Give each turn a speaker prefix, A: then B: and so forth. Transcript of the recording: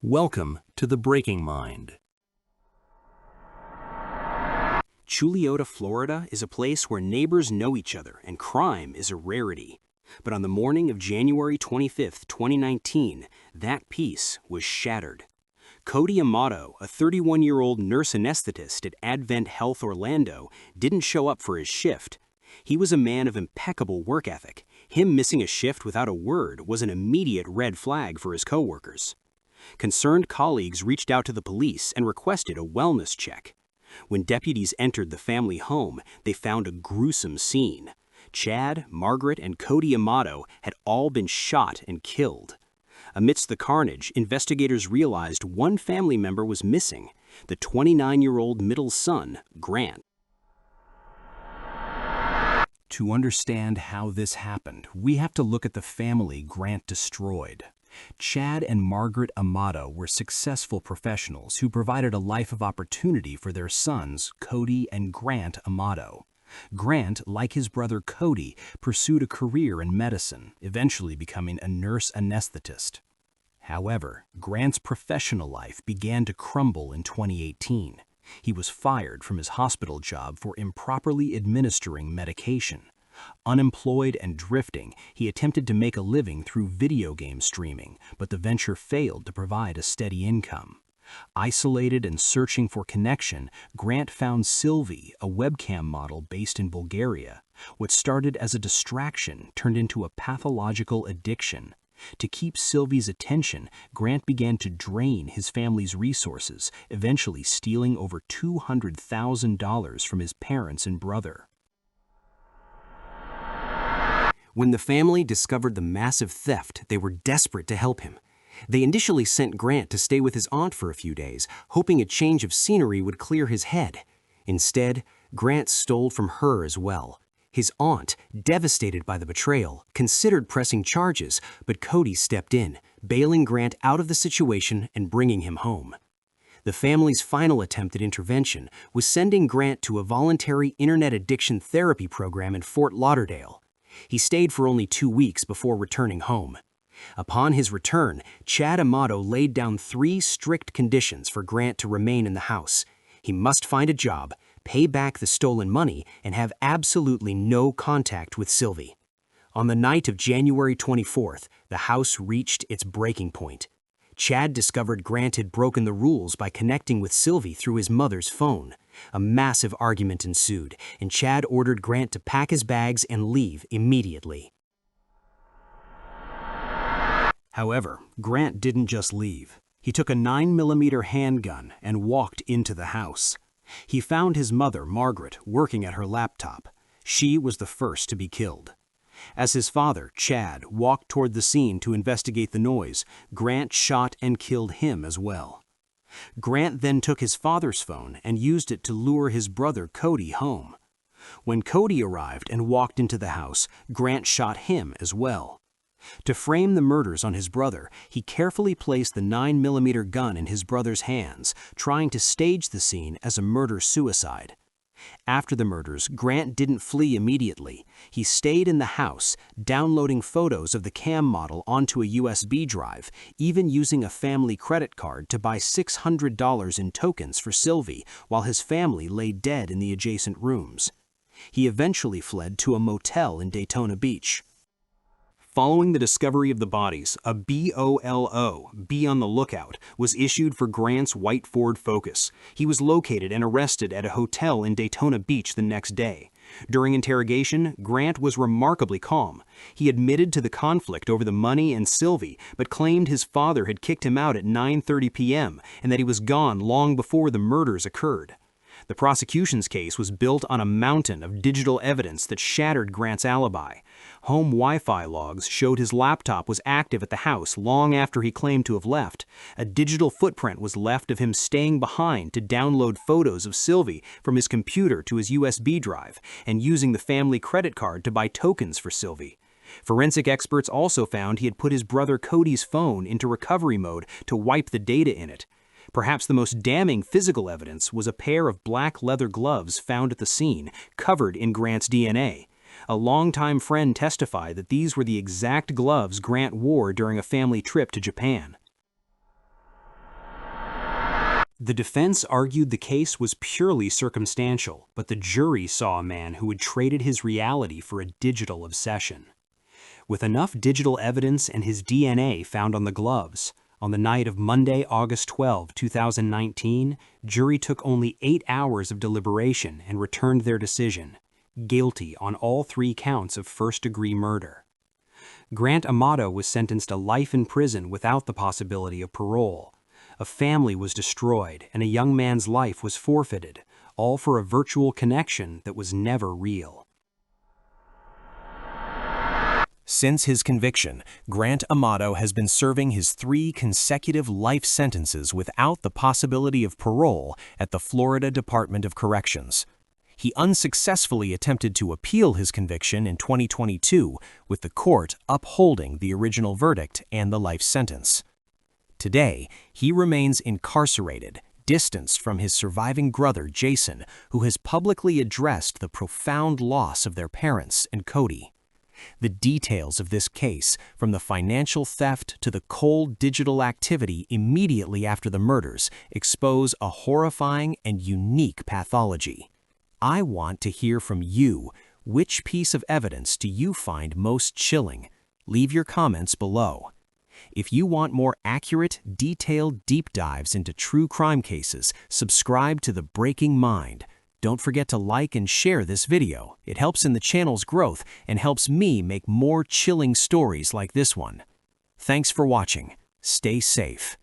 A: Welcome to The Breaking Mind. Chuluota, Florida is a place where neighbors know each other and crime is a rarity. But on the morning of January 25, 2019, that peace was shattered. Cody Amato, a 31-year-old nurse anesthetist at Advent Health Orlando, didn't show up for his shift. He was a man of impeccable work ethic. Him missing a shift without a word was an immediate red flag for his coworkers. Concerned colleagues reached out to the police and requested a wellness check. When deputies entered the family home, they found a gruesome scene. Chad, Margaret, and Cody Amato had all been shot and killed. Amidst the carnage, investigators realized one family member was missing, the 29-year-old middle son, Grant. To understand how this happened, we have to look at the family Grant destroyed. Chad and Margaret Amato were successful professionals who provided a life of opportunity for their sons, Cody and Grant Amato. Grant, like his brother Cody, pursued a career in medicine, eventually becoming a nurse anesthetist. However, Grant's professional life began to crumble in 2018. He was fired from his hospital job for improperly administering medication. Unemployed and drifting, he attempted to make a living through video game streaming, but the venture failed to provide a steady income. Isolated and searching for connection, Grant found Sylvie, a webcam model based in Bulgaria. What started as a distraction turned into a pathological addiction. To keep Sylvie's attention, Grant began to drain his family's resources, eventually stealing over $200,000 from his parents and brother. When the family discovered the massive theft, they were desperate to help him. They initially sent Grant to stay with his aunt for a few days, hoping a change of scenery would clear his head. Instead, Grant stole from her as well. His aunt, devastated by the betrayal, considered pressing charges, but Cody stepped in, bailing Grant out of the situation and bringing him home. The family's final attempt at intervention was sending Grant to a voluntary internet addiction therapy program in Fort Lauderdale. He stayed for only 2 weeks before returning home. Upon his return, Chad Amato laid down 3 strict conditions for Grant to remain in the house. He must find a job, pay back the stolen money, and have absolutely no contact with Sylvie. On the night of January 24th, the house reached its breaking point. Chad discovered Grant had broken the rules by connecting with Sylvie through his mother's phone. A massive argument ensued, and Chad ordered Grant to pack his bags and leave immediately. However, Grant didn't just leave. He took a 9mm handgun and walked into the house. He found his mother, Margaret, working at her laptop. She was the first to be killed. As his father, Chad, walked toward the scene to investigate the noise, Grant shot and killed him as well. Grant then took his father's phone and used it to lure his brother Cody home. When Cody arrived and walked into the house, Grant shot him as well. To frame the murders on his brother, he carefully placed the 9mm gun in his brother's hands, trying to stage the scene as a murder-suicide. After the murders, Grant didn't flee immediately. He stayed in the house, downloading photos of the cam model onto a USB drive, even using a family credit card to buy $600 in tokens for Sylvie while his family lay dead in the adjacent rooms. He eventually fled to a motel in Daytona Beach. Following the discovery of the bodies, a BOLO, be on the lookout, was issued for Grant's white Ford Focus. He was located and arrested at a hotel in Daytona Beach the next day. During interrogation, Grant was remarkably calm. He admitted to the conflict over the money and Sylvie, but claimed his father had kicked him out at 9:30 p.m. and that he was gone long before the murders occurred. The prosecution's case was built on a mountain of digital evidence that shattered Grant's alibi. Home Wi-Fi logs showed his laptop was active at the house long after he claimed to have left. A digital footprint was left of him staying behind to download photos of Sylvie from his computer to his USB drive and using the family credit card to buy tokens for Sylvie. Forensic experts also found he had put his brother Cody's phone into recovery mode to wipe the data in it. Perhaps the most damning physical evidence was a pair of black leather gloves found at the scene, covered in Grant's DNA. A longtime friend testified that these were the exact gloves Grant wore during a family trip to Japan. The defense argued the case was purely circumstantial, but the jury saw a man who had traded his reality for a digital obsession. With enough digital evidence and his DNA found on the gloves, on the night of Monday, August 12, 2019, jury took only 8 hours of deliberation and returned their decision: guilty on all 3 counts of first-degree murder. Grant Amato was sentenced to life in prison without the possibility of parole. A family was destroyed and a young man's life was forfeited, all for a virtual connection that was never real.
B: Since his conviction, Grant Amato has been serving his 3 consecutive life sentences without the possibility of parole at the Florida Department of Corrections. He unsuccessfully attempted to appeal his conviction in 2022, with the court upholding the original verdict and the life sentence. Today, he remains incarcerated, distanced from his surviving brother Jason, who has publicly addressed the profound loss of their parents and Cody. The details of this case, from the financial theft to the cold digital activity immediately after the murders, expose a horrifying and unique pathology. I want to hear from you. Which piece of evidence do you find most chilling? Leave your comments below. If you want more accurate, detailed deep dives into true crime cases, subscribe to The Breaking Mind. Don't forget to like and share this video. It helps in the channel's growth and helps me make more chilling stories like this one. Thanks for watching. Stay safe.